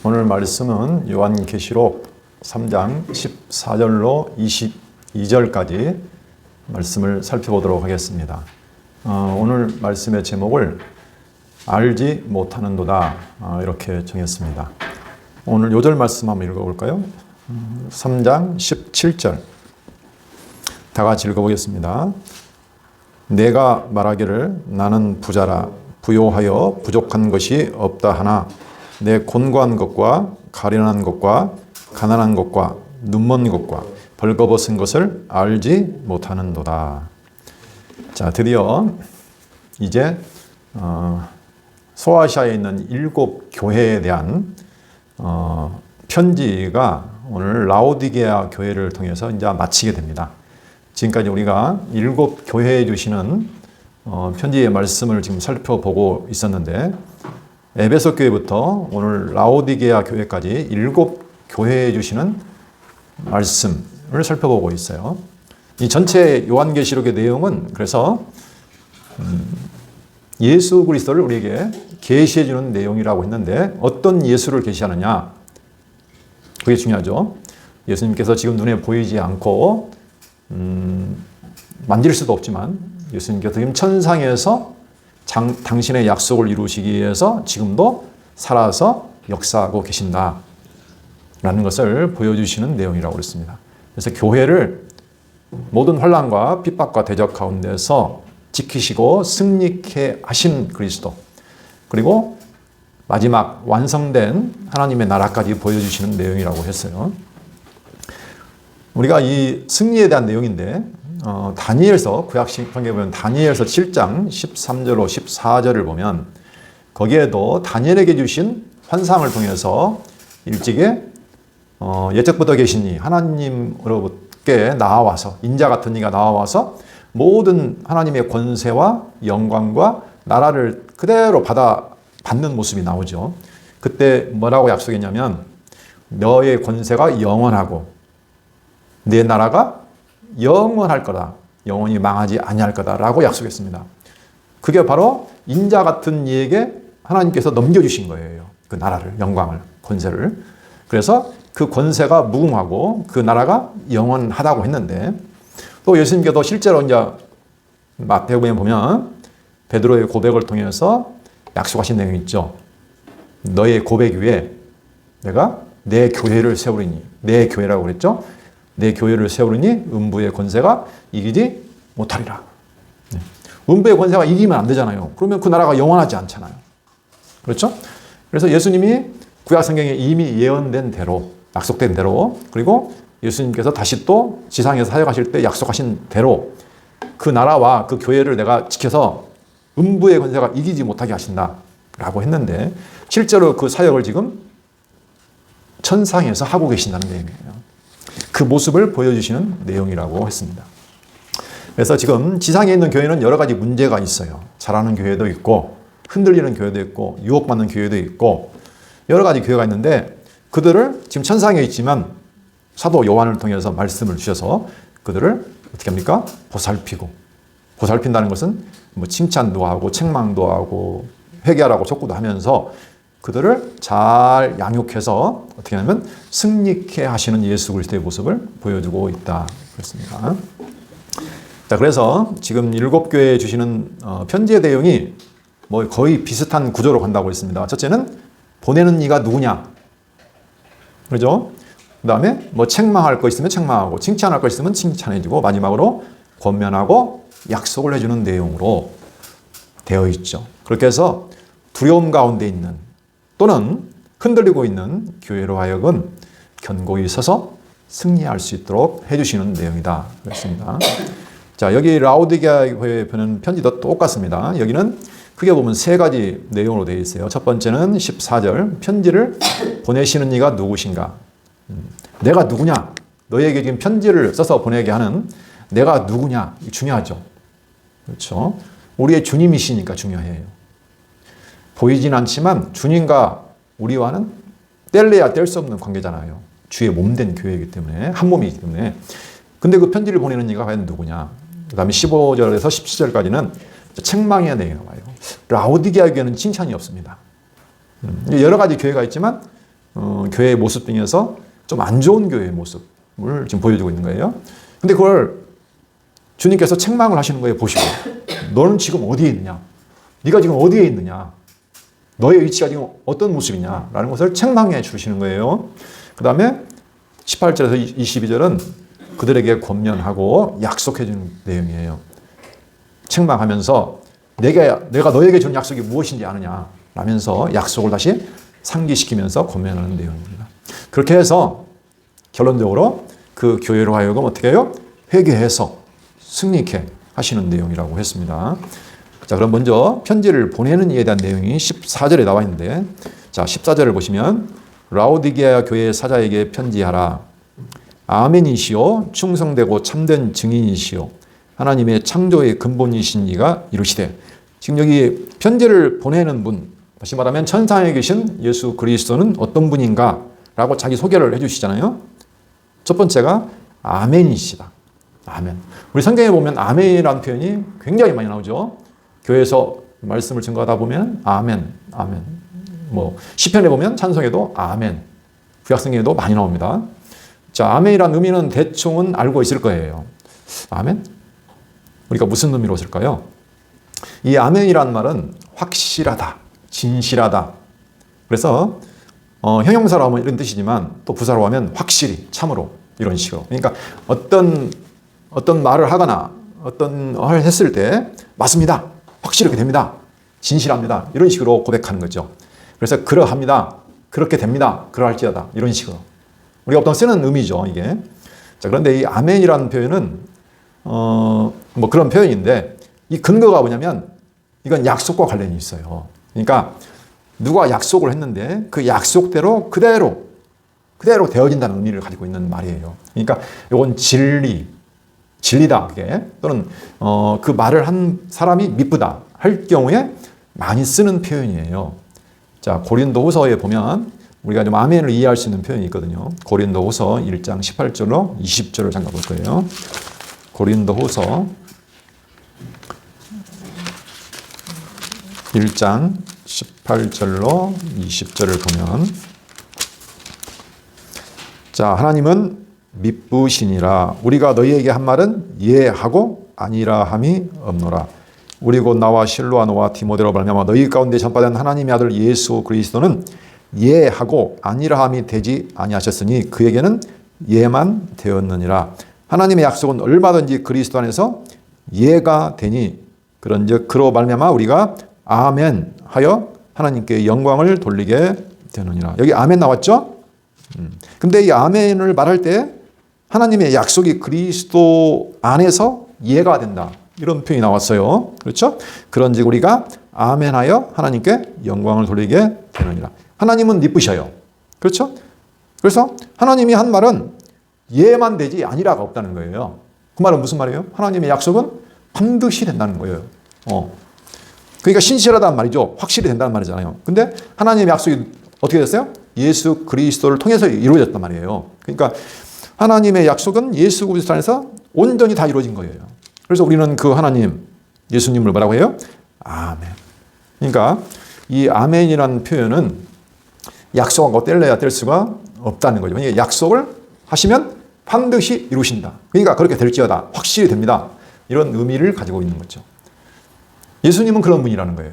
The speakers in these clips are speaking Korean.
오늘 말씀은 요한계시록 3장 14절로 22절까지 말씀을 살펴보도록 하겠습니다. 오늘 말씀의 제목을 알지 못하는도다 이렇게 정했습니다. 오늘 요절 말씀 한번 읽어볼까요? 3장 17절 다 같이 읽어보겠습니다. 내가 말하기를 나는 부자라 부요하여 부족한 것이 없다 하나 내 곤고한 것과 가련한 것과 가난한 것과 눈먼 것과 벌거벗은 것을 알지 못하는도다. 자, 드디어 이제 소아시아에 있는 7 교회에 대한 편지가 오늘 라오디게아 교회를 통해서 이제 마치게 됩니다. 지금까지 우리가 7 교회에 주시는 편지의 말씀을 지금 살펴보고 있었는데 에베소 교회부터 오늘 라오디게아 교회까지 7 교회에 주시는 말씀을 살펴보고 있어요. 이 전체 요한계시록의 내용은 그래서 예수 그리스도를 우리에게 계시해 주는 내용이라고 했는데 어떤 예수를 계시하느냐? 그게 중요하죠. 예수님께서 지금 눈에 보이지 않고 만질 수도 없지만 예수님께서 지금 천상에서 당신의 약속을 이루시기 위해서 지금도 살아서 역사하고 계신다라는 것을 보여주시는 내용이라고 그랬습니다. 그래서 교회를 모든 환난과 핍박과 대적 가운데서 지키시고 승리케 하신 그리스도, 그리고 마지막 완성된 하나님의 나라까지 보여주시는 내용이라고 했어요. 우리가 이 승리에 대한 내용인데 다니엘서 구약 성경에 보면 다니엘서 7장 13절로 14절을 보면 거기에도 다니엘에게 주신 환상을 통해서 일찍이 예적부터 계시니 하나님으로부터 나와서 인자 같은 이가 나와서 모든 하나님의 권세와 영광과 나라를 그대로 받는 모습이 나오죠. 그때 뭐라고 약속했냐면 너의 권세가 영원하고 내 나라가 영원할 거다. 영원히 망하지 아니할 거다라고 약속했습니다. 그게 바로 인자 같은 이에게 하나님께서 넘겨주신 거예요. 그 나라를, 영광을, 권세를. 그래서 그 권세가 무궁하고 그 나라가 영원하다고 했는데 또 예수님께서 실제로 이제 마태복음에 보면 베드로의 고백을 통해서 약속하신 내용이 있죠. 너의 고백 위에 내가 내 교회를 세우리니, 내 교회라고 그랬죠. 내 교회를 세우리니 음부의 권세가 이기지 못하리라. 음부의 권세가 이기면 안 되잖아요. 그러면 그 나라가 영원하지 않잖아요. 그렇죠? 그래서 예수님이 구약 성경에 이미 예언된 대로, 약속된 대로, 그리고 예수님께서 다시 또 지상에서 사역하실 때 약속하신 대로 그 나라와 그 교회를 내가 지켜서 음부의 권세가 이기지 못하게 하신다라고 했는데 실제로 그 사역을 지금 천상에서 하고 계신다는 내용이에요. 그 모습을 보여주시는 내용이라고 했습니다. 그래서 지금 지상에 있는 교회는 여러 가지 문제가 있어요. 잘하는 교회도 있고 흔들리는 교회도 있고 유혹받는 교회도 있고 여러 가지 교회가 있는데 그들을 지금 천상에 있지만 사도 요한을 통해서 말씀을 주셔서 그들을 어떻게 합니까? 보살핀다는 것은 뭐 칭찬도 하고 책망도 하고 회개하라고 촉구도 하면서 그들을 잘 양육해서 어떻게 하냐면 승리케 하시는 예수 그리스도의 모습을 보여주고 있다. 그렇습니다. 자, 그래서 지금 7 교회에 주시는 편지의 내용이 뭐 거의 비슷한 구조로 간다고 했습니다. 첫째는 보내는 이가 누구냐. 그렇죠? 그 다음에 뭐 책망할 거 있으면 책망하고 칭찬할 거 있으면 칭찬해주고 마지막으로 권면하고 약속을 해주는 내용으로 되어 있죠. 그렇게 해서 두려움 가운데 있는 또는 흔들리고 있는 교회로 하여금 견고히 서서 승리할 수 있도록 해주시는 내용이다. 그렇습니다. 자, 여기 라오디게아 교회에 보낸 편지도 똑같습니다. 여기는 크게 보면 3가지 내용으로 되어 있어요. 첫 번째는 14절 편지를 보내시는 이가 누구신가? 내가 누구냐? 너에게 지금 편지를 써서 보내게 하는 내가 누구냐? 중요하죠. 그렇죠? 우리의 주님이시니까 중요해요. 보이진 않지만 주님과 우리와는 뗄래야 뗄 수 없는 관계잖아요. 주의 몸된 교회이기 때문에 한 몸이기 때문에. 근데 그 편지를 보내는 이가 과연 누구냐? 그 다음에 15절에서 17절까지는 책망의 내용이 나와요. 라오디게아 교회는 칭찬이 없습니다. 여러 가지 교회가 있지만 교회의 모습 중에서 좀 안 좋은 교회의 모습을 지금 보여주고 있는 거예요. 근데 그걸 주님께서 책망을 하시는 거예요. 보시고. 너는 지금 어디에 있느냐? 네가 지금 어디에 있느냐? 너의 위치가 지금 어떤 모습이냐? 라는 것을 책망해 주시는 거예요. 그 다음에 18절에서 22절은 그들에게 권면하고 약속해 주는 내용이에요. 책망하면서 내가 너에게 준 약속이 무엇인지 아느냐? 라면서 약속을 다시 상기시키면서 권면하는 내용입니다. 그렇게 해서 결론적으로 그 교회로 하여금 어떻게 해요? 회개해서 승리케 하시는 내용이라고 했습니다. 자, 그럼 먼저 편지를 보내는 이에 대한 내용이 14절에 나와 있는데, 자, 14절을 보시면 라오디게아 교회 사자에게 편지하라. 아멘이시오 충성되고 참된 증인이시오 하나님의 창조의 근본이신 이가 이르시되. 지금 여기 편지를 보내는 분, 다시 말하면 천상에 계신 예수 그리스도는 어떤 분인가 라고 자기 소개를 해주시잖아요. 첫 번째가 아멘이시다. 아멘. 우리 성경에 보면 아멘이라는 표현이 굉장히 많이 나오죠. 교회에서 말씀을 증거하다 보면 아멘, 아멘. 시편에 보면 찬송에도 아멘. 구약성경에도 많이 나옵니다. 자, 아멘이라는 의미는 대충은 알고 있을 거예요. 아멘? 우리가 무슨 의미로 쓸까요? 이 아멘이라는 말은 확실하다, 진실하다. 그래서 형용사로 하면 이런 뜻이지만 또 부사로 하면 확실히, 참으로 이런 식으로. 그러니까 어떤 말을 하거나 어떤 말을 했을 때 맞습니다, 확실하게 됩니다, 진실합니다 이런 식으로 고백하는 거죠. 그래서 그러합니다, 그렇게 됩니다, 그러할지어다 이런 식으로 우리가 보통 쓰는 의미죠 이게. 자, 그런데 이 아멘이라는 표현은 그런 표현인데 이 근거가 뭐냐면 이건 약속과 관련이 있어요. 그러니까 누가 약속을 했는데 그 약속대로 그대로 되어진다는 의미를 가지고 있는 말이에요. 그러니까 이건 진리다, 그게. 또는 그 말을 한 사람이 미쁘다 할 경우에 많이 쓰는 표현이에요. 자, 고린도후서에 보면 우리가 좀 아멘을 이해할 수 있는 표현이 있거든요. 고린도후서 1장 18절로 20절을 잠깐 볼 거예요. 고린도후서 1장 18절로 20절을 보면, 자, 하나님은 미쁘시니라. 우리가 너희에게 한 말은 예하고 아니라 함이 없노라. 우리 곧 나와 실로와 너와 디모데로 말미암아 너희 가운데 전파된 하나님의 아들 예수 그리스도는 예하고 아니라 함이 되지 아니하셨으니 그에게는 예만 되었느니라. 하나님의 약속은 얼마든지 그리스도 안에서 예가 되니 그런즉 그로 말미암아 우리가 아멘 하여 하나님께 영광을 돌리게 되느니라. 여기 아멘 나왔죠? 근데 이 아멘을 말할 때 하나님의 약속이 그리스도 안에서 예가 된다, 이런 표현이 나왔어요. 그렇죠? 그런즉 우리가 아멘하여 하나님께 영광을 돌리게 되느니라. 하나님은 미쁘셔요. 그렇죠? 그래서 하나님이 한 말은 예만 되지 아니라가 없다는 거예요. 그 말은 무슨 말이에요? 하나님의 약속은 반드시 된다는 거예요. 그러니까 신실하다는 말이죠. 확실히 된다는 말이잖아요. 근데 하나님의 약속이 어떻게 됐어요? 예수 그리스도를 통해서 이루어졌단 말이에요. 그러니까 하나님의 약속은 예수 그리스도 안에서 온전히 다 이루어진 거예요. 그래서 우리는 그 하나님, 예수님을 뭐라고 해요? 아멘. 그러니까 이 아멘이라는 표현은 약속하고 뗄래야 뗄 수가 없다는 거죠. 그러니까 약속을 하시면 반드시 이루신다. 그러니까 그렇게 될지어다, 확실히 됩니다, 이런 의미를 가지고 있는 거죠. 예수님은 그런 분이라는 거예요.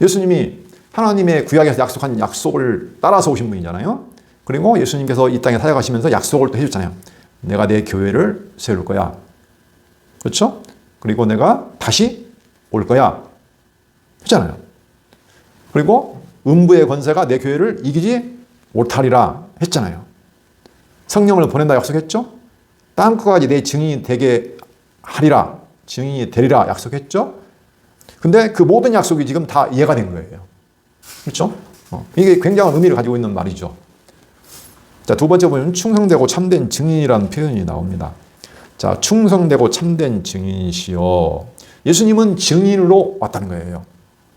예수님이 하나님의 구약에서 약속한 약속을 따라서 오신 분이잖아요. 그리고 예수님께서 이 땅에 사역하시면서 약속을 또 해줬잖아요. 내가 내 교회를 세울 거야. 그렇죠? 그리고 내가 다시 올 거야. 했잖아요. 그리고 음부의 권세가 내 교회를 이기지 못하리라 했잖아요. 성령을 보낸다 약속했죠? 땅끝까지 내 증인이 되게 하리라, 증인이 되리라 약속했죠? 근데 그 모든 약속이 지금 다 이해가 된 거예요. 그렇죠? 이게 굉장한 의미를 가지고 있는 말이죠. 자, 두 번째 보면 충성되고 참된 증인이라는 표현이 나옵니다. 자, 충성되고 참된 증인이시여. 예수님은 증인으로 왔다는 거예요.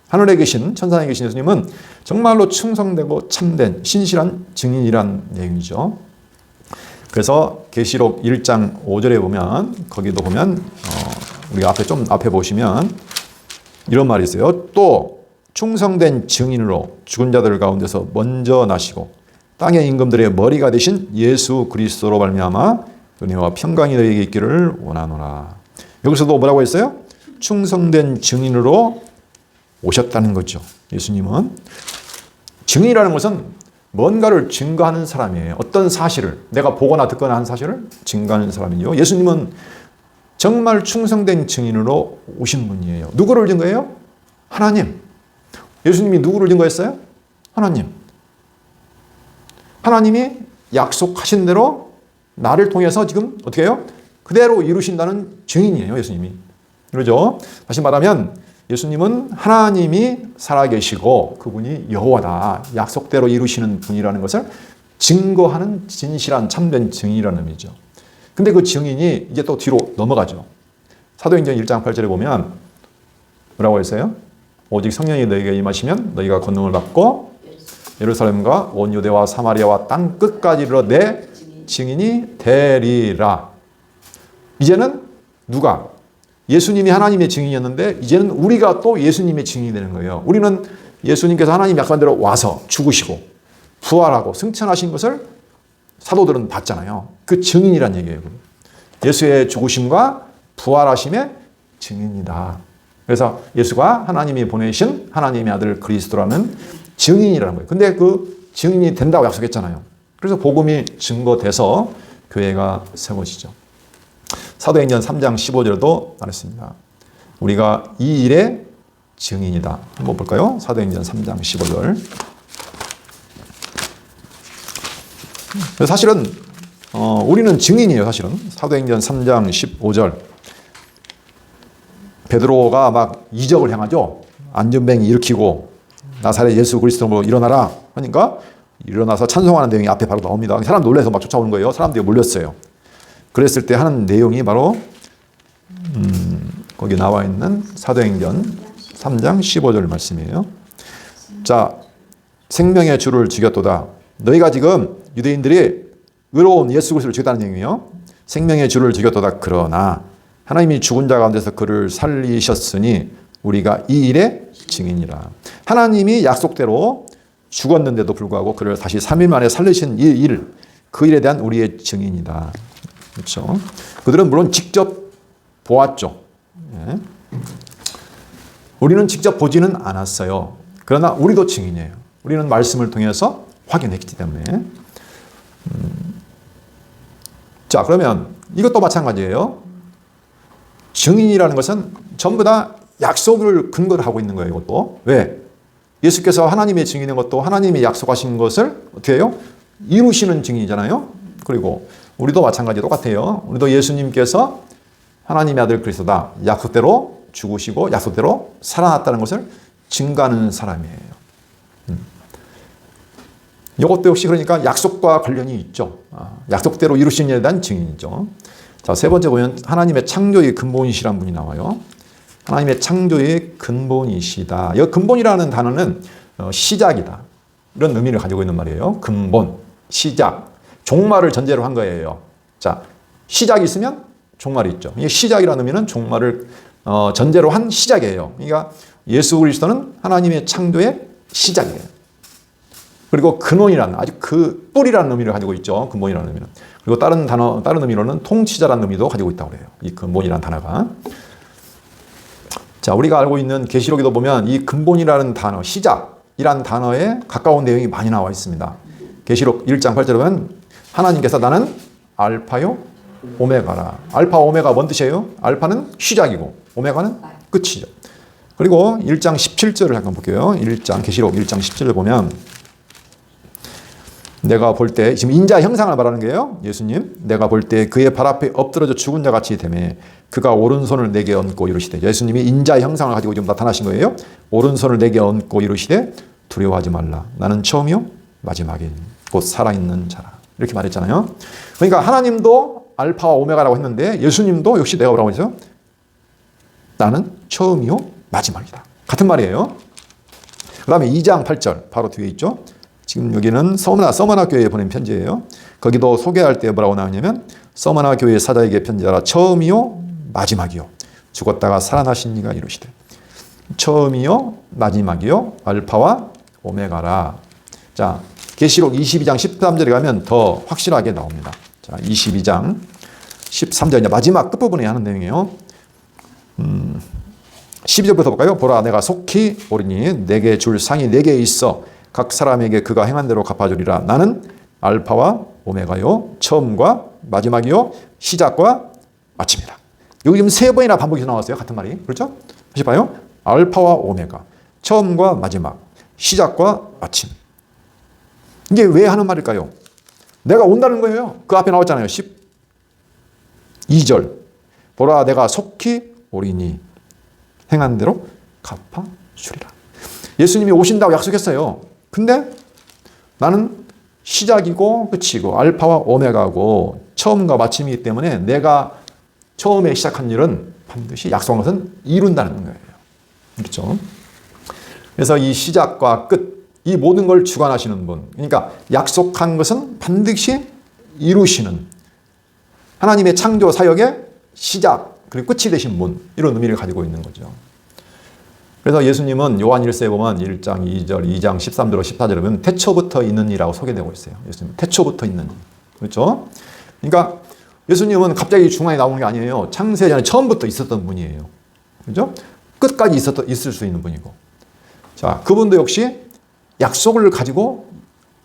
하늘에 계신, 천상에 계신 예수님은 정말로 충성되고 참된 신실한 증인이란 내용이죠. 그래서 계시록 1장 5절에 보면, 거기도 보면 우리 앞에 보시면 이런 말이 있어요. 또 충성된 증인으로 죽은 자들 가운데서 먼저 나시고 땅의 임금들의 머리가 되신 예수 그리스도로 말미암아 은혜와 평강이 너희에게 있기를 원하노라. 여기서도 뭐라고 했어요? 충성된 증인으로 오셨다는 거죠. 예수님은 증인이라는 것은 뭔가를 증거하는 사람이에요. 어떤 사실을 내가 보거나 듣거나 한 사실을 증거하는 사람이요. 예수님은 정말 충성된 증인으로 오신 분이에요. 누구를 증거해요? 하나님. 예수님이 누구를 증거했어요? 하나님. 하나님이 약속하신 대로 나를 통해서 지금 어떻게 해요? 그대로 이루신다는 증인이에요. 예수님이. 그러죠? 다시 말하면 예수님은 하나님이 살아계시고 그분이 여호와다. 약속대로 이루시는 분이라는 것을 증거하는 진실한 참된 증인이라는 의미죠. 근데 그 증인이 이제 또 뒤로 넘어가죠. 사도행전 1장 8절에 보면 뭐라고 했어요? 오직 성령이 너희에게 임하시면 너희가 권능을 받고 예루살렘과 온 유대와 사마리아와 땅 끝까지 이르러 내 증인이 되리라. 이제는 누가? 예수님이 하나님의 증인이었는데 이제는 우리가 또 예수님의 증인이 되는 거예요. 우리는 예수님께서 하나님 약속한 대로 와서 죽으시고 부활하고 승천하신 것을 사도들은 봤잖아요. 그 증인이란 얘기예요. 예수의 죽으심과 부활하심의 증인이다. 그래서 예수가 하나님이 보내신 하나님의 아들 그리스도라는 증인이라는 거예요. 근데 그 증인이 된다고 약속했잖아요. 그래서 복음이 증거돼서 교회가 세워지죠. 사도행전 3장 15절도 말했습니다. 우리가 이 일의 증인이다. 한번 볼까요? 사도행전 3장 15절. 사실은 우리는 증인이에요. 사실은 사도행전 3장 15절 베드로가 막 이적을 향하죠. 안전뱅이 일으키고 나사렛 예수 그리스도로 일어나라 하니까 일어나서 찬송하는 내용이 앞에 바로 나옵니다. 사람 놀라서 막 쫓아오는 거예요. 사람들이 몰렸어요. 그랬을 때 하는 내용이 바로 거기 나와 있는 사도행전 3장 15절 말씀이에요. 자, 생명의 주를 죽였도다. 너희가 지금 유대인들이 의로운 예수 그리스도를 죽였다는 얘기예요. 생명의 주를 죽였도다. 그러나 하나님이 죽은 자 가운데서 그를 살리셨으니 우리가 이 일의 증인이라. 하나님이 약속대로 죽었는데도 불구하고 그를 다시 3일 만에 살리신 이 일, 그 일에 대한 우리의 증인이다. 그렇죠? 그들은 물론 직접 보았죠. 예. 우리는 직접 보지는 않았어요. 그러나 우리도 증인이에요. 우리는 말씀을 통해서 확인했기 때문에. 자, 그러면 이것도 마찬가지예요. 증인이라는 것은 전부 다 약속을 근거로 하고 있는 거예요. 이것도. 왜? 예수께서 하나님의 증인인 것도 하나님이 약속하신 것을 어떻게 해요? 이루시는 증인이잖아요. 그리고 우리도 마찬가지 똑같아요. 우리도 예수님께서 하나님의 아들 그리스도다. 약속대로 죽으시고 약속대로 살아났다는 것을 증거하는 사람이에요. 이것도 역시 그러니까 약속과 관련이 있죠. 약속대로 이루신 일에 대한 증인이죠. 자, 세 번째 보면 하나님의 창조의 근본이시라는 분이 나와요. 하나님의 창조의 근본이시다. 이 근본이라는 단어는 시작이다. 이런 의미를 가지고 있는 말이에요. 근본, 시작, 종말을 전제로 한 거예요. 자, 시작이 있으면 종말이 있죠. 이 시작이라는 의미는 종말을 전제로 한 시작이에요. 그러니까 예수 그리스도는 하나님의 창조의 시작이에요. 그리고 근원이라는 아주 그 뿌리라는 의미를 가지고 있죠. 근본이라는 의미는. 그리고 다른 의미로는 통치자라는 의미도 가지고 있다고 그래요. 이 근본이라는 단어가. 자, 우리가 알고 있는 계시록에도 보면 이 근본이라는 단어, 시작이라는 단어에 가까운 내용이 많이 나와 있습니다. 계시록 1장 8절에 보면 하나님께서 나는 알파요 오메가라. 알파 오메가 뭔 뜻이에요? 알파는 시작이고 오메가는 끝이죠. 그리고 1장 17절을 잠깐 볼게요. 계시록 1장 17절을 보면 내가 볼 때, 지금 인자 형상을 말하는 거예요. 예수님. 내가 볼 때 그의 발 앞에 엎드러져 죽은 자 같이 되매 그가 오른손을 내게 얹고 이르시되. 예수님이 인자 형상을 가지고 지금 나타나신 거예요. 오른손을 내게 얹고 이르시되 두려워하지 말라. 나는 처음이요 마지막인 곧 살아있는 자라. 이렇게 말했잖아요. 그러니까 하나님도 알파와 오메가라고 했는데 예수님도 역시 내가 뭐라고 했어요? 나는 처음이요 마지막이다. 같은 말이에요. 그 다음에 2장 8절 바로 뒤에 있죠. 지금 여기는 서머나 교회에 보낸 편지예요. 거기도 소개할 때 뭐라고 나오냐면 서머나 교회 사자에게 편지하라. 처음이요 마지막이요 죽었다가 살아나신 이가 이루시되. 처음이요 마지막이요 알파와 오메가라. 자, 계시록 22장 13절에 가면 더 확실하게 나옵니다. 자, 22장 13절 마지막 끝부분에 하는 내용이에요. 12절부터 볼까요? 보라 내가 속히 오리니 내게 줄 상이 내게 있어 각 사람에게 그가 행한 대로 갚아주리라. 나는 알파와 오메가요 처음과 마지막이요 시작과 마침이다. 여기 지금 세 번이나 반복해서 나왔어요. 같은 말이. 그렇죠? 다시 봐요. 알파와 오메가 처음과 마지막 시작과 마침. 이게 왜 하는 말일까요? 내가 온다는 거예요. 그 앞에 나왔잖아요. 12절 보라 내가 속히 오리니 행한 대로 갚아주리라. 예수님이 오신다고 약속했어요. 근데 나는 시작이고 끝이고 알파와 오메가고 처음과 마침이기 때문에 내가 처음에 시작한 일은 반드시 약속한 것은 이룬다는 거예요. 그렇죠? 그래서 이 시작과 끝, 이 모든 걸 주관하시는 분, 그러니까 약속한 것은 반드시 이루시는 하나님의 창조 사역의 시작 그리고 끝이 되신 분, 이런 의미를 가지고 있는 거죠. 그래서 예수님은 요한 1서에 보면 1장 2절, 2장 13절, 14절에 보면 태초부터 있는 이라고 소개되고 있어요. 예수님 태초부터 있는 이. 그렇죠? 그러니까 예수님은 갑자기 중앙에 나오는 게 아니에요. 창세전에 처음부터 있었던 분이에요. 그렇죠? 끝까지 있을 수 있는 분이고. 자, 그분도 역시 약속을 가지고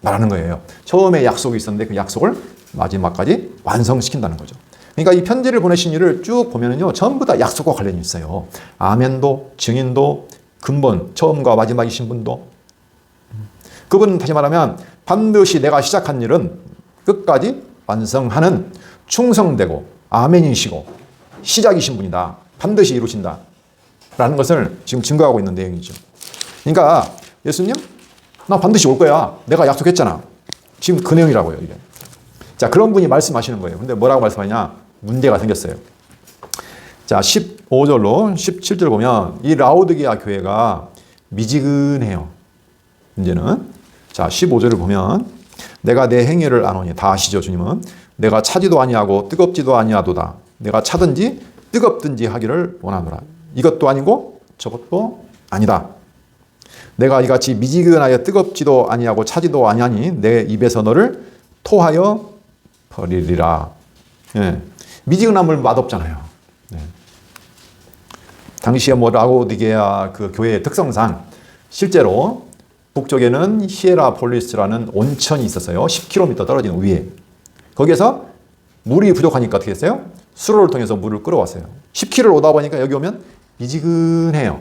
말하는 거예요. 처음에 약속이 있었는데 그 약속을 마지막까지 완성시킨다는 거죠. 그러니까 이 편지를 보내신 일을 쭉 보면은요, 전부 다 약속과 관련이 있어요. 아멘도, 증인도, 근본, 처음과 마지막이신 분도. 그분은 다시 말하면 반드시 내가 시작한 일은 끝까지 완성하는 충성되고 아멘이시고 시작이신 분이다. 반드시 이루신다. 라는 것을 지금 증거하고 있는 내용이죠. 그러니까 예수님, 나 반드시 올 거야. 내가 약속했잖아. 지금 그 내용이라고요, 이게. 자, 그런 분이 말씀하시는 거예요. 근데 뭐라고 말씀하냐? 문제가 생겼어요. 자, 15절로 17절 보면 이 라오디게아 교회가 미지근해요. 문제는. 자, 15절을 보면 내가 내 행위를 아노니, 다 아시죠, 주님은. 내가 차지도 아니하고 뜨겁지도 아니하도다. 내가 차든지 뜨겁든지 하기를 원하노라. 이것도 아니고 저것도 아니다. 내가 이같이 미지근하여 뜨겁지도 아니하고 차지도 아니하니 내 입에서 너를 토하여 버리리라. 예. 미지근한 물 맛없잖아요. 네. 당시에 뭐 라오디게아 그 교회의 특성상 실제로 북쪽에는 히에라폴리스라는 온천이 있었어요. 10km 떨어진 위에. 거기에서 물이 부족하니까 어떻게 했어요? 수로를 통해서 물을 끌어왔어요. 10km를 오다 보니까 여기 오면 미지근해요.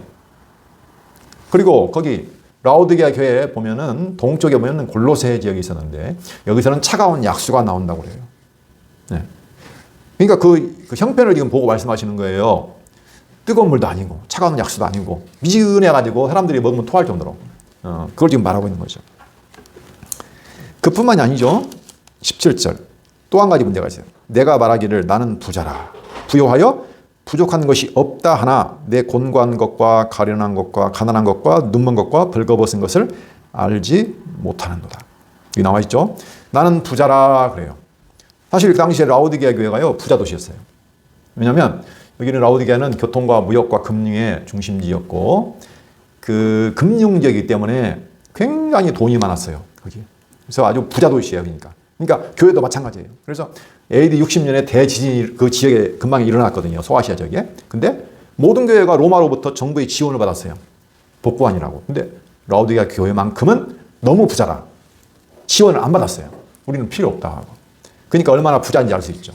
그리고 거기 라오디게아 교회에 보면은 동쪽에 보면은 골로새 지역이 있었는데 여기서는 차가운 약수가 나온다고 그래요. 네. 그러니까 그 형편을 지금 보고 말씀하시는 거예요. 뜨거운 물도 아니고 차가운 약수도 아니고 미지근해가지고 사람들이 먹으면 토할 정도로 그걸 지금 말하고 있는 거죠. 그뿐만이 아니죠. 17절 또 한 가지 문제가 있어요. 내가 말하기를 나는 부자라 부요하여 부족한 것이 없다 하나 내 곤고한 것과 가련한 것과 가난한 것과 눈먼 것과 벌거벗은 것을 알지 못하는도다. 여기 나와 있죠. 나는 부자라 그래요. 사실 그 당시에 라오디게아 교회가요 부자 도시였어요. 왜냐하면 여기는 라오디게아는 교통과 무역과 금융의 중심지였고 그 금융지역이기 때문에 굉장히 돈이 많았어요. 거기. 그래서 아주 부자 도시예요. 그러니까 교회도 마찬가지예요. 그래서 AD 60년에 대지진이 그 지역에 금방 일어났거든요. 소아시아 지역에. 근데 모든 교회가 로마로부터 정부의 지원을 받았어요. 복구안이라고. 근데 라오디게아 교회만큼은 너무 부자라. 지원을 안 받았어요. 우리는 필요 없다 하고. 그러니까 얼마나 부자인지 알 수 있죠.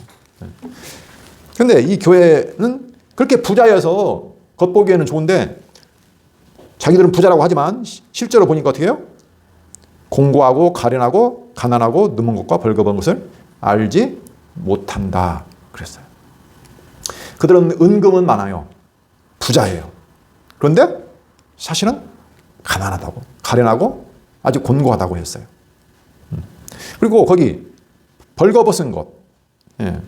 근데 이 교회는 그렇게 부자여서 겉보기에는 좋은데 자기들은 부자라고 하지만 실제로 보니까 어떻게 해요? 공고하고 가련하고 가난하고 눈먼 것과 벌거벗은 것을 알지 못한다 그랬어요. 그들은 은금은 많아요. 부자예요. 그런데 사실은 가난하다고 가련하고 아주 곤고하다고 했어요. 그리고 거기 벌거벗은 것. 예.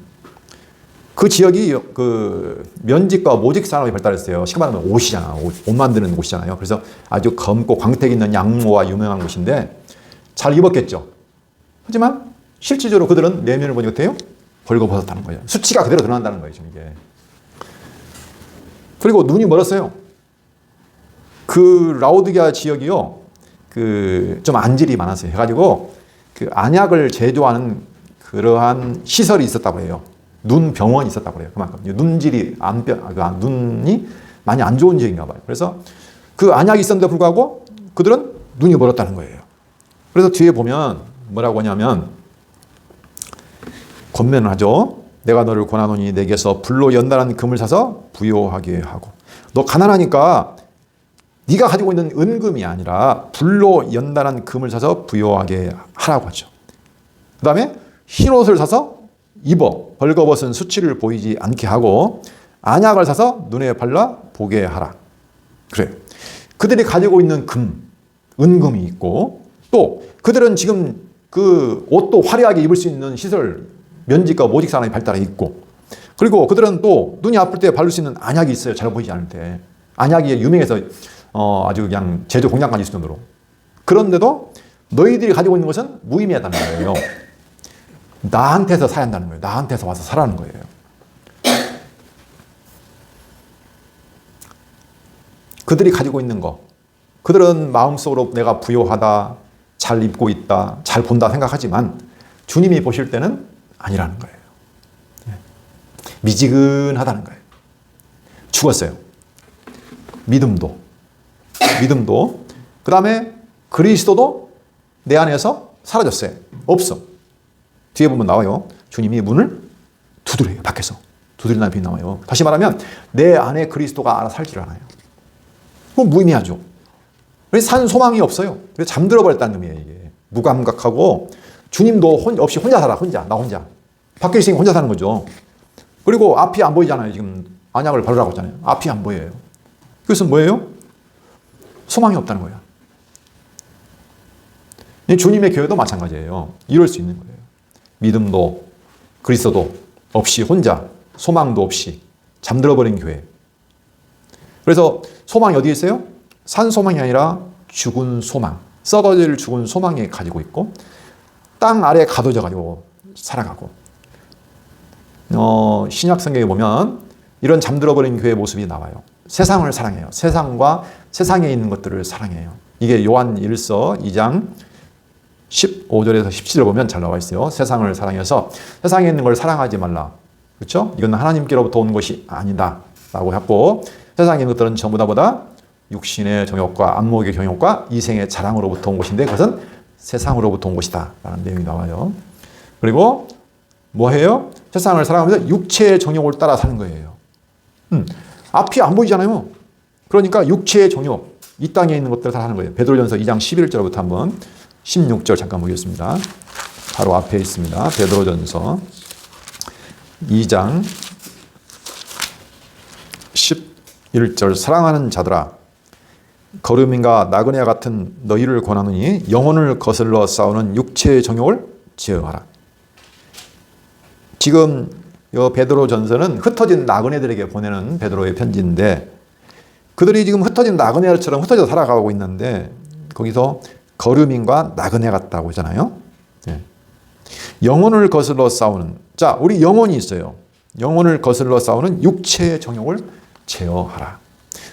그 지역이 그 면직과 모직 산업이 발달했어요. 쉽게 말하면 옷이잖아. 옷 만드는 곳이잖아요. 그래서 아주 검고 광택 있는 양모가 유명한 곳인데 잘 입었겠죠. 하지만 실질적으로 그들은 내면을 보니 어때요? 벌거벗었다는 거예요. 수치가 그대로 드러난다는 거예요. 지금 이게. 그리고 눈이 멀었어요. 그 라오디게아 지역이요, 그 좀 안질이 많았어요. 해가지고 그 안약을 제조하는 그러한 시설이 있었다고 해요. 눈 병원이 있었다고 그래요. 그만큼 눈질이 눈이 많이 안 좋은 지역인가 봐요. 그래서 그 안약이 있었는데 불구하고 그들은 눈이 멀었다는 거예요. 그래서 뒤에 보면 뭐라고 하냐면 권면을 하죠. 내가 너를 권하노니 내게서 불로 연단한 금을 사서 부요하게 하고, 너 가난하니까 네가 가지고 있는 은금이 아니라 불로 연단한 금을 사서 부요하게 하라고 하죠. 그 다음에 흰 옷을 사서 입어 벌거벗은 수치를 보이지 않게 하고 안약을 사서 눈에 발라 보게 하라. 그래요. 그들이 가지고 있는 금, 은금이 있고, 또 그들은 지금 그 옷도 화려하게 입을 수 있는 시설, 면직과 모직 산업이 발달해 있고, 그리고 그들은 또 눈이 아플 때 바를 수 있는 안약이 있어요. 잘 보이지 않을 때. 안약이 유명해서 아주 그냥 제조 공장까지 있을 정도로. 그런데도 너희들이 가지고 있는 것은 무의미하다는 거예요. 나한테서 사야 한다는 거예요. 나한테서 와서 사라는 거예요. 그들이 가지고 있는 거, 그들은 마음속으로 내가 부요하다, 잘 입고 있다, 잘 본다 생각하지만 주님이 보실 때는 아니라는 거예요. 미지근하다는 거예요. 죽었어요. 믿음도, 그 다음에 그리스도도 내 안에서 사라졌어요. 없어. 뒤에 보면 나와요. 주님이 문을 두드려요. 밖에서. 두드린다는 표현이 나와요. 다시 말하면 내 안에 그리스도가 알아 살지를 않아요. 그건 무의미하죠. 그래서 산 소망이 없어요. 그래서 잠들어 버렸다는 의미예요. 이게. 무감각하고 주님도 없이 혼자 살아. 나 혼자. 밖에 있으니까 혼자 사는 거죠. 그리고 앞이 안 보이잖아요. 지금 안약을 바르라고 했잖아요. 앞이 안 보여요. 그래서 뭐예요? 소망이 없다는 거예요. 주님의 교회도 마찬가지예요. 이럴 수 있는 거예요. 믿음도 그리스도도 없이 혼자, 소망도 없이 잠들어 버린 교회. 그래서 소망이 어디에 있어요? 산 소망이 아니라 죽은 소망, 썩어질 죽은 소망이 가지고 있고, 땅 아래에 가둬져 가지고 살아가고. 신약 성경에 보면 이런 잠들어 버린 교회의 모습이 나와요. 세상을 사랑해요. 세상과 세상에 있는 것들을 사랑해요. 이게 요한 1서 2장 15절에서 17절 보면 잘 나와 있어요. 세상을 사랑해서 세상에 있는 걸 사랑하지 말라. 그렇죠? 이건 하나님께로부터 온 것이 아니다 라고 했고, 세상에 있는 것들은 전부 다보다 육신의 정욕과 안목의 정욕과 이생의 자랑으로부터 온 것인데 그것은 세상으로부터 온 것이다 라는 내용이 나와요. 그리고 뭐해요? 세상을 사랑하면서 육체의 정욕을 따라 사는 거예요. 앞이 안 보이잖아요. 그러니까 육체의 정욕, 이 땅에 있는 것들을 다 하는 거예요. 베드로전서 2장 11절부터 한번 16절 잠깐 보겠습니다. 바로 앞에 있습니다. 베드로전서 2장 11절. 사랑하는 자들아, 거름인가 나그네와 같은 너희를 권하노니 영혼을 거슬러 싸우는 육체의 정욕을 제어하라. 지금 이 베드로전서는 흩어진 나그네들에게 보내는 베드로의 편지인데, 그들이 지금 흩어진 나그네들처럼 흩어져 살아가고 있는데 거기서 거름인과 나그네 같다고 하잖아요. 영혼을 거슬러 싸우는, 자, 우리 영혼이 있어요. 영혼을 거슬러 싸우는 육체의 정욕을 제어하라.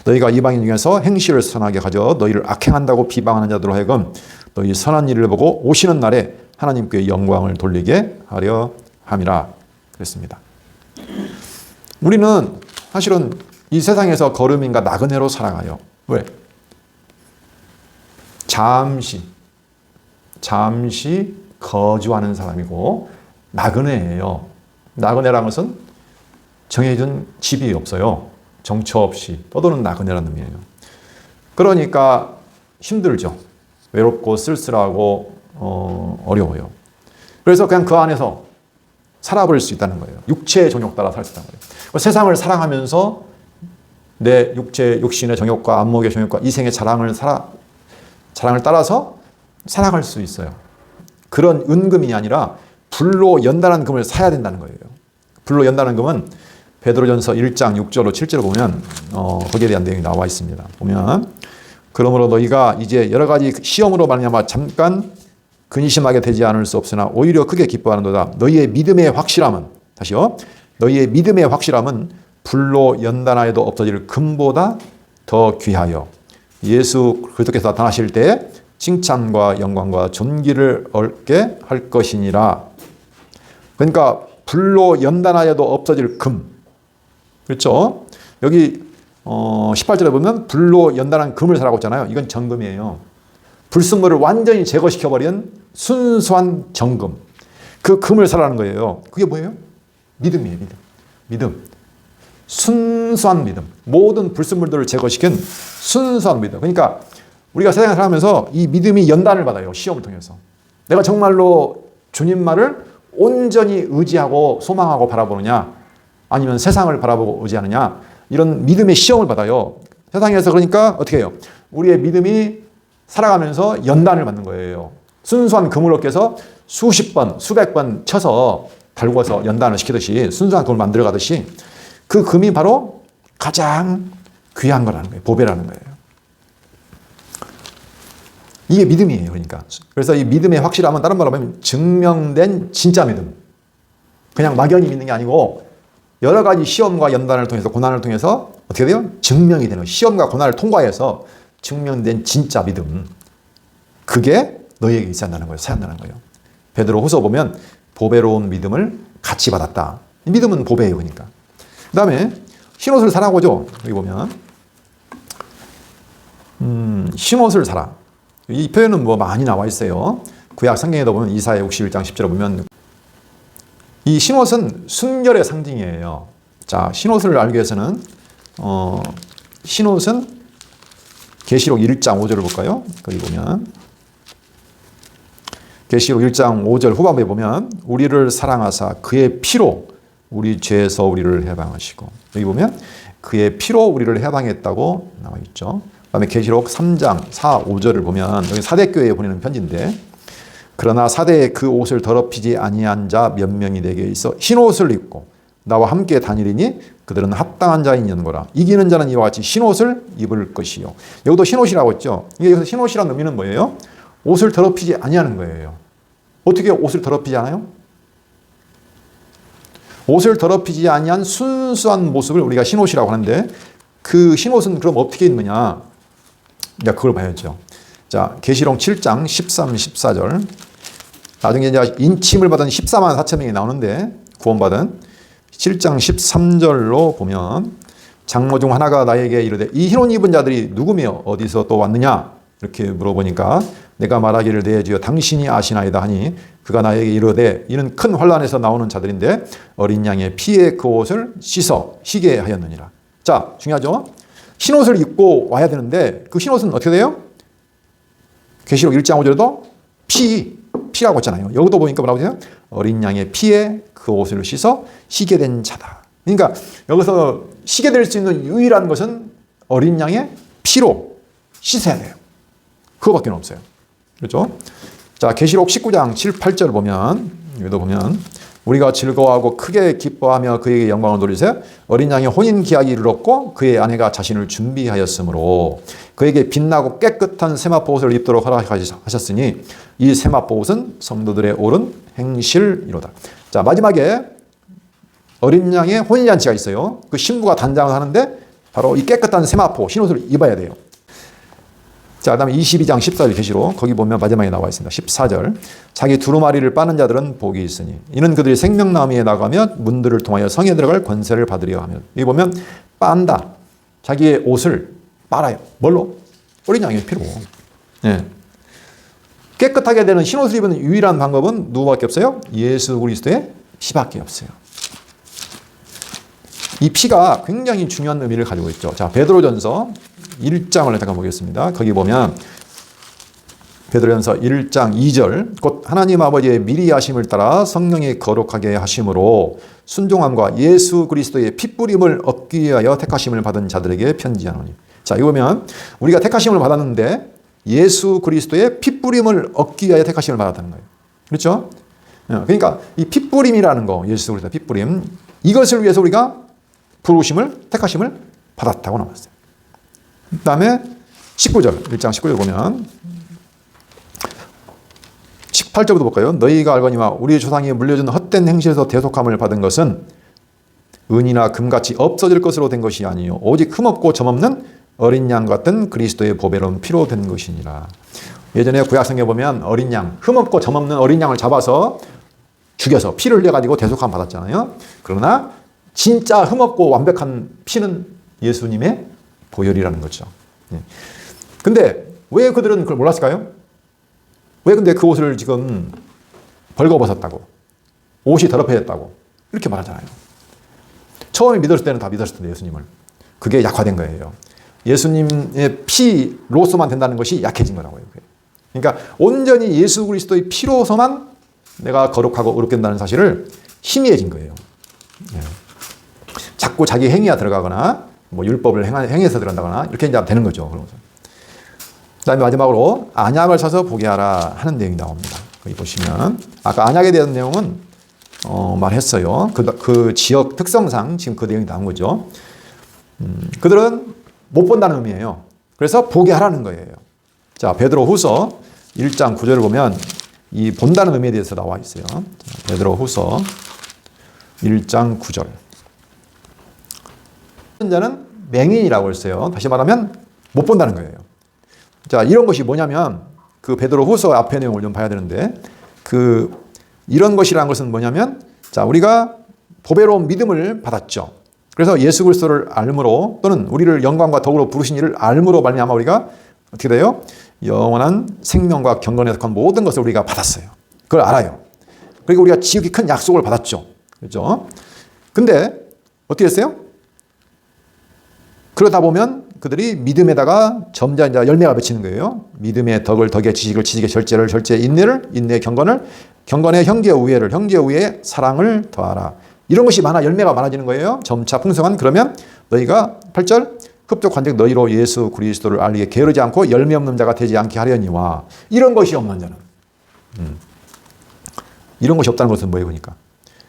너희가 이방인 중에서 행실을 선하게 가져 너희를 악행한다고 비방하는 자들로 하여금 너희 선한 일을 보고 오시는 날에 하나님께 영광을 돌리게 하려 함이라 그랬습니다. 우리는 사실은 이 세상에서 거름인과 나그네로 살아가요. 왜? 잠시 거주하는 사람이고 나그네예요. 나그네라는 것은 정해진 집이 없어요. 정처 없이 떠도는 나그네라는 의미예요. 그러니까 힘들죠. 외롭고 쓸쓸하고 어려워요. 그래서 그냥 그 안에서 살아볼 수 있다는 거예요. 육체의 정욕 따라 살 수 있다는 거예요. 세상을 사랑하면서 내 육신의 정욕과 안목의 정욕과 이생의 자랑을 따라서 살아갈 수 있어요. 그런 은금이 아니라 불로 연단한 금을 사야 된다는 거예요. 불로 연단한 금은 베드로전서 1장 6절로 7절을 보면 거기에 대한 내용이 나와 있습니다. 보면 그러므로 너희가 이제 여러 가지 시험으로 말미암아 잠깐 근심하게 되지 않을 수 없으나 오히려 크게 기뻐하는도다. 너희의 믿음의 확실함은, 다시요, 너희의 믿음의 확실함은 불로 연단하여도 없어질 금보다 더 귀하여 예수 그리스도께서 나타나실 때 칭찬과 영광과 존귀를 얻게 할 것이니라. 그러니까 불로 연단하여도 없어질 금. 그렇죠? 여기 18절에 보면 불로 연단한 금을 사라고 했잖아요. 이건 정금이에요. 불순물을 완전히 제거시켜버린 순수한 정금. 그 금을 사라는 거예요. 그게 뭐예요? 믿음이에요. 믿음. 순수한 믿음. 모든 불순물들을 제거시킨 순수한 믿음. 그러니까 우리가 세상에 살아가면서 이 믿음이 연단을 받아요. 시험을 통해서. 내가 정말로 주님 말을 온전히 의지하고 소망하고 바라보느냐, 아니면 세상을 바라보고 의지하느냐, 이런 믿음의 시험을 받아요. 세상에서. 그러니까 어떻게 해요? 우리의 믿음이 살아가면서 연단을 받는 거예요. 순수한 금을 얻기 위해서 수십 번, 수백 번 쳐서 달궈서 연단을 시키듯이, 순수한 금을 만들어가듯이, 그 금이 바로 가장 귀한 거라는 거예요. 보배라는 거예요. 이게 믿음이에요. 그러니까. 그래서 이 믿음의 확실함은 다른 말로 하면 증명된 진짜 믿음. 그냥 막연히 믿는 게 아니고 여러 가지 시험과 연단을 통해서, 고난을 통해서 어떻게 돼요? 증명이 되는 거예요. 시험과 고난을 통과해서 증명된 진짜 믿음. 그게 너희에게 있어야 한다는 거예요. 사야 한다는 거예요. 베드로 후서 보면 보배로운 믿음을 같이 받았다. 믿음은 보배예요. 그러니까. 그 다음에 흰옷을 사라고 하죠. 여기 보면 흰옷을 사라. 이 표현은 뭐 많이 나와 있어요. 구약 성경에도 보면 이사야 61장 10절에 보면 이 흰옷은 순결의 상징이에요. 자, 흰옷을 알기 위해서는 흰옷은 계시록 1장 5절을 볼까요? 거기 보면 계시록 1장 5절 후반부에 보면 우리를 사랑하사 그의 피로 우리 죄에서 우리를 해방하시고, 여기 보면 그의 피로 우리를 해방했다고 나와 있죠. 그 다음에 계시록 3장 4, 5절을 보면 여기 사대교회에 보내는 편지인데, 그러나 사대에 그 옷을 더럽히지 아니한 자 몇 명이 내게 있어 흰 옷을 입고 나와 함께 다니리니 그들은 합당한 자이니라. 이기는 자는 이와 같이 흰 옷을 입을 것이요. 여기도 흰 옷이라고 했죠. 이게 여기서 흰 옷이라는 의미는 뭐예요? 옷을 더럽히지 아니하는 거예요. 어떻게 옷을 더럽히지 않아요? 옷을 더럽히지 아니한 순수한 모습을 우리가 흰 옷이라고 하는데, 그 흰 옷은 그럼 어떻게 입느냐? 이제 그걸 봐야죠. 자, 계시록 7장 13, 14절. 나중에 이제 인침을 받은 14만 4천 명이 나오는데, 구원받은 7장 13절로 보면 장로 중 하나가 나에게 이르되 이 흰옷 입은 자들이 누구며 어디서 또 왔느냐? 이렇게 물어보니까 내가 말하기를 내 주여 당신이 아시나이다 하니, 그가 나에게 이르되 이는 큰 환난에서 나오는 자들인데 어린 양의 피에 그 옷을 씻어 희게 하였느니라. 자, 중요하죠? 흰옷을 입고 와야 되는데 그 흰옷은 어떻게 돼요? 계시록 1장 5절에도 피라고 했잖아요. 여기도 보니까 뭐라고 해요? 어린 양의 피에 그 옷을 씻어 희게 된 자다. 그러니까 여기서 희게 될 수 있는 유일한 것은 어린 양의 피로 씻어야 돼요. 그거밖에 없어요. 그렇죠? 자, 계시록 19장 7, 8절 보면, 여기도 보면 우리가 즐거워하고 크게 기뻐하며 그에게 영광을 돌리세 어린 양의 혼인 기약이 이르렀고 그의 아내가 자신을 준비하였으므로 그에게 빛나고 깨끗한 세마포 옷을 입도록 허락하셨으니 이 세마포 옷은 성도들의 옳은 행실이로다. 자, 마지막에 어린 양의 혼인잔치가 있어요. 그 신부가 단장을 하는데 바로 이 깨끗한 세마포 흰옷을 입어야 돼요. 자, 그 다음에 22장 14절 계시록 거기 보면 마지막에 나와 있습니다. 14절. 자기 두루마리를 빠는 자들은 복이 있으니 이는 그들이 생명나무에 나가며 문들을 통하여 성에 들어갈 권세를 받으려 하며. 여기 보면 빤다. 자기의 옷을 빨아요. 뭘로? 어린 양의 피로. 예. 깨끗하게 되는 흰옷을 입는 유일한 방법은 누구밖에 없어요? 예수 그리스도의 피밖에 없어요. 이 피가 굉장히 중요한 의미를 가지고 있죠. 자, 베드로전서 1장을 잠깐 보겠습니다. 거기 보면 베드로전서 1장 2절 곧 하나님 아버지의 미리 하심을 따라 성령이 거룩하게 하심으로 순종함과 예수 그리스도의 핏부림을 얻기 위하여 택하심을 받은 자들에게 편지하노니. 자, 이거 보면 우리가 택하심을 받았는데 예수 그리스도의 핏부림을 얻기 위하여 택하심을 받았다는 거예요. 그렇죠? 그러니까 이 핏부림이라는 거, 예수 그리스도의 핏부림, 이것을 위해서 우리가 부르심을, 택하심을 받았다고 나왔어요. 그 다음에 19절, 1장 19절 보면 18절부터 볼까요? 너희가 알거니와 우리 조상이 물려준 헛된 행실에서 대속함을 받은 것은 은이나 금같이 없어질 것으로 된 것이 아니요 오직 흠없고 점없는 어린 양 같은 그리스도의 보배로운 피로 된 것이니라. 예전에 구약성경에 보면 어린 양, 흠없고 점없는 어린 양을 잡아서 죽여서 피를 흘려가지고 대속함 받았잖아요. 그러나 진짜 흠없고 완벽한 피는 예수님의 보혈이라는 거죠. 근데 왜 그들은 그걸 몰랐을까요? 왜 근데 그 옷을 지금 벌거벗었다고, 옷이 더럽혀졌다고 이렇게 말하잖아요. 처음에 믿었을 때는 다 믿었을 텐데 예수님을. 그게 약화된 거예요. 예수님의 피로서만 된다는 것이 약해진 거라고요. 그러니까 온전히 예수 그리스도의 피로서만 내가 거룩하고 의롭게 된다는 사실을 희미해진 거예요. 자꾸 자기 행위가 들어가거나 뭐 율법을 행해서 들어간다거나 이렇게 이제 되는 거죠. 그러면서. 그다음에 마지막으로 안약을 사서 보게 하라 하는 내용이 나옵니다. 여기 보시면 아까 안약에 대한 내용은 말했어요. 그 지역 특성상 지금 그 내용이 나온 거죠. 그들은 못 본다는 의미예요. 그래서 보게 하라는 거예요. 자, 베드로후서 1장 9절을 보면 이 본다는 의미에 대해서 나와 있어요. 베드로후서 1장 9절. 자는 맹인이라고 했어요. 다시 말하면 못 본다는 거예요. 자, 이런 것이 뭐냐면 그 베드로후서 앞의 내용을 좀 봐야 되는데 이런 것이라는 것은 뭐냐면 자, 우리가 보배로운 믿음을 받았죠. 그래서 예수 그리스도를 알므로 또는 우리를 영광과 덕으로 부르신 이를 알므로 말미암아 우리가 어떻게 돼요? 영원한 생명과 경건에 속한 모든 것을 우리가 받았어요. 그걸 알아요. 그리고 우리가 지극히 큰 약속을 받았죠. 그렇죠? 근데 어떻게 했어요? 그러다 보면 그들이 믿음에다가 점자 이제 열매가 맺히는 거예요. 믿음의 덕을 덕의 지식을 지식의 절제를 절제의 인내를 인내의 경건을 경건의 형제의 우애를 형제의 우애의 사랑을 더하라. 이런 것이 열매가 많아지는 거예요. 점차 풍성한. 그러면 너희가 8절 흡족한즉 너희로 예수 그리스도를 알리게 게으르지 않고 열매 없는 자가 되지 않게 하려니와. 이런 것이 없는 자는 이런 것이 없다는 것은 뭐예요? 그러니까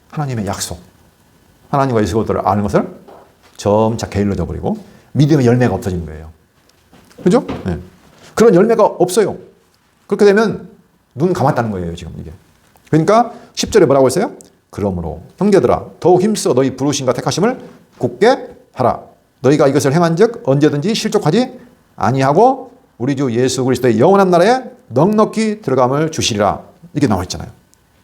하나님의 약속, 하나님과 예수 그리스도를 아는 것을 점차 게을러져 버리고 믿음의 열매가 없어지는 거예요. 그죠? 네. 그런 열매가 없어요. 그렇게 되면 눈 감았다는 거예요, 지금 이게. 그러니까 10절에 뭐라고 했어요? 그러므로 형제들아 더욱 힘써 너희 부르심과 택하심을 굳게 하라. 너희가 이것을 행한즉 언제든지 실족하지 아니하고 우리 주 예수 그리스도의 영원한 나라에 넉넉히 들어감을 주시리라. 이게 나와 있잖아요.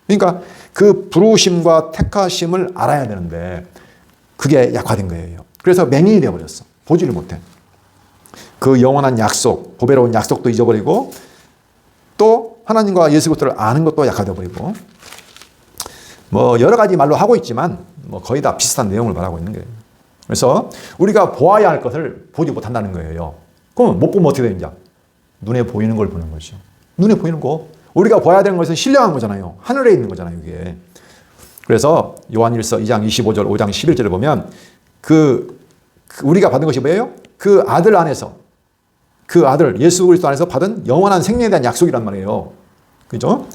그러니까 그 부르심과 택하심을 알아야 되는데 그게 약화된 거예요. 그래서 맹인이 되어버렸어. 보지를 못해. 그 영원한 약속, 보배로운 약속도 잊어버리고 또 하나님과 예수 그리스도를 아는 것도 약화되어버리고 뭐 여러 가지 말로 하고 있지만 뭐 거의 다 비슷한 내용을 말하고 있는 거예요. 그래서 우리가 보아야 할 것을 보지 못한다는 거예요. 그럼 못 보면 어떻게 되는지 눈에 보이는 걸 보는 거죠. 눈에 보이는 거. 우리가 봐야 되는 것은 신령한 거잖아요. 하늘에 있는 거잖아요, 이게. 그래서 요한일서 2장 25절, 5장 11절을 보면 우리가 받은 것이 뭐예요? 그 아들 안에서 그 아들 예수 그리스도 안에서 받은 영원한 생명에 대한 약속이란 말이에요. 그죠?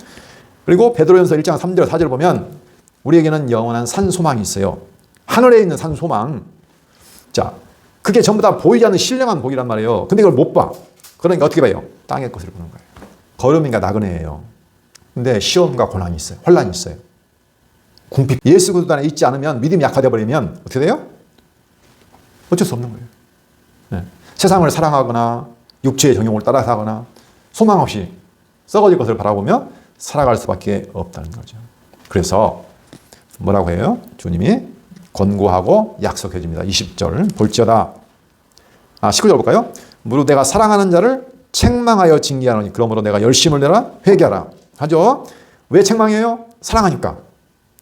그리고 베드로전서 1장 3절 4절을 보면 우리에게는 영원한 산 소망이 있어요. 하늘에 있는 산 소망. 자, 그게 전부 다 보이지 않는 신령한 복이란 말이에요. 근데 이걸 못 봐. 그러니까 어떻게 봐요? 땅의 것을 보는 거예요. 걸음인가 나그네예요. 근데 시험과 고난이 있어요. 혼란이 있어요. 궁핍. 예수 그리스도 안에 있지 않으면 믿음이 약화되어 버리면 어떻게 돼요? 어쩔 수 없는 거예요. 네. 세상을 사랑하거나 육체의 정욕을 따라서 하거나 소망 없이 썩어질 것을 바라보며 살아갈 수밖에 없다는 거죠. 그래서 뭐라고 해요? 주님이 권고하고 약속해 줍니다. 20절 볼지어다. 19절 볼까요? 무릇 내가 사랑하는 자를 책망하여 징계하노니 그러므로 내가 열심을 내라 회개하라. 하죠? 왜 책망해요? 사랑하니까.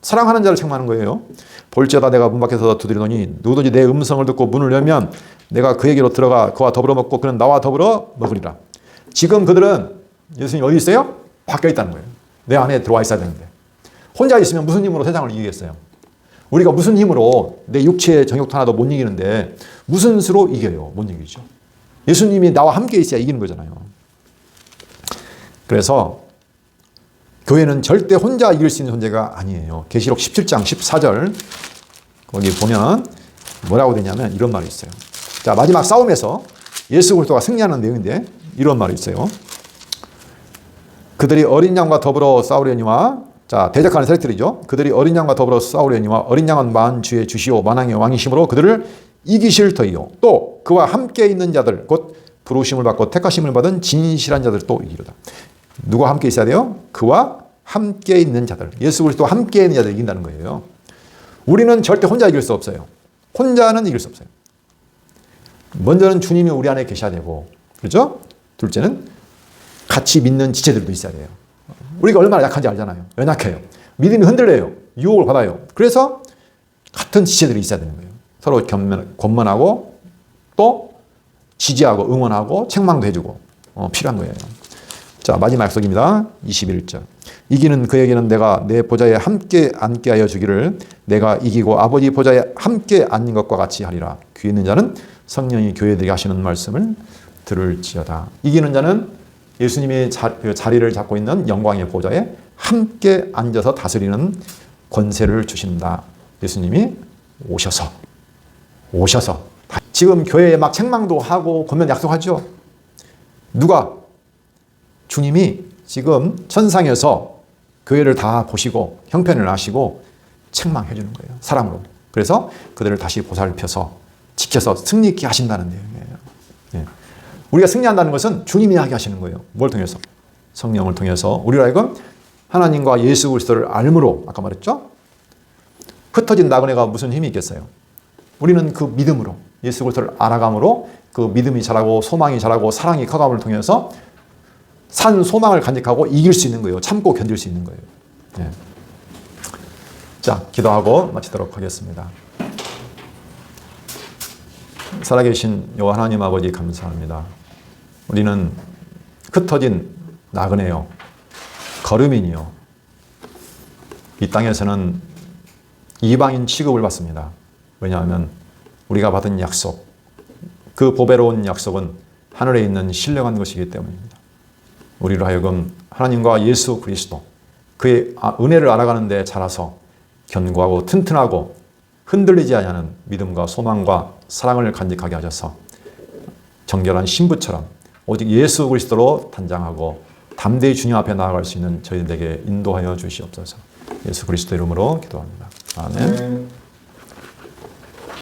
사랑하는 자를 책망하는 거예요. 볼지어다 내가 문 밖에서 두드리노니 누구든지 내 음성을 듣고 문을 열면 내가 그에게로 들어가 그와 더불어 먹고 그는 나와 더불어 먹으리라. 지금 그들은 예수님이 어디 있어요? 밖에 있다는 거예요. 내 안에 들어와 있어야 되는데. 혼자 있으면 무슨 힘으로 세상을 이기겠어요? 우리가 무슨 힘으로 내 육체의 정욕 하나도 못 이기는데 무슨 수로 이겨요? 못 이기죠. 예수님이 나와 함께 있어야 이기는 거잖아요. 그래서 교회는 절대 혼자 이길 수 있는 존재가 아니에요. 계시록 17장 14절 거기 보면 뭐라고 되냐면 이런 말이 있어요. 자, 마지막 싸움에서 예수 그리스도가 승리하는 내용인데 이런 말이 있어요. 그들이 어린 양과 더불어 싸우려니와 자, 대적하는 세력들이죠. 그들이 어린 양과 더불어 싸우려니와 어린 양은 만주의 주시오 만왕의 왕이심으로 그들을 이기실 터이요 또 그와 함께 있는 자들 곧 부르심을 받고 택하심을 받은 진실한 자들도 이기로다. 누가 함께 있어야 돼요? 그와 함께 있는 자들. 예수 그리스도와 함께 있는 자들 이긴다는 거예요. 우리는 절대 혼자 이길 수 없어요. 혼자는 이길 수 없어요. 먼저는 주님이 우리 안에 계셔야 되고, 그렇죠? 둘째는 같이 믿는 지체들도 있어야 돼요. 우리가 얼마나 약한지 알잖아요. 연약해요. 믿음이 흔들려요. 유혹을 받아요. 그래서 같은 지체들이 있어야 되는 거예요. 서로 권면하고 또 지지하고 응원하고 책망도 해주고 필요한 거예요. 자, 마지막 약속입니다. 21절. 이기는 그에게는 내가 내 보좌에 함께 앉게 하여 주기를 내가 이기고 아버지 보좌에 함께 앉는 것과 같이 하리라. 귀 있는 자는 성령이 교회들에게 하시는 말씀을 들을지어다. 이기는 자는 예수님이 자리를 잡고 있는 영광의 보좌에 함께 앉아서 다스리는 권세를 주신다. 예수님이 오셔서 지금 교회에 막 책망도 하고 권면 약속하죠. 누가? 주님이 지금 천상에서 교회를 다 보시고 형편을 아시고 책망해 주는 거예요. 사람으로. 그래서 그들을 다시 보살펴서 지켜서 승리 있게 하신다는 내용이에요. 예. 우리가 승리한다는 것은 주님이 하게 하시는 거예요. 뭘 통해서? 성령을 통해서 우리로 하여금 하나님과 예수 그리스도를 알므로 아까 말했죠? 흩어진 나그네가 무슨 힘이 있겠어요? 우리는 그 믿음으로 예수 그리스도를 알아감으로 그 믿음이 자라고 소망이 자라고 사랑이 커감을 통해서 산 소망을 간직하고 이길 수 있는 거예요. 참고 견딜 수 있는 거예요. 예. 자, 기도하고 마치도록 하겠습니다. 살아계신 여호와 하나님 아버지 감사합니다. 우리는 흩어진 나그네요. 거류민이요. 이 땅에서는 이방인 취급을 받습니다. 왜냐하면 우리가 받은 약속, 그 보배로운 약속은 하늘에 있는 신령한 것이기 때문입니다. 우리로 하여금 하나님과 예수 그리스도 그의 은혜를 알아가는 데 자라서 견고하고 튼튼하고 흔들리지 않는 믿음과 소망과 사랑을 간직하게 하셔서 정결한 신부처럼 오직 예수 그리스도로 단장하고 담대히 주님 앞에 나아갈 수 있는 저희들에게 인도하여 주시옵소서. 예수 그리스도 이름으로 기도합니다. 아멘.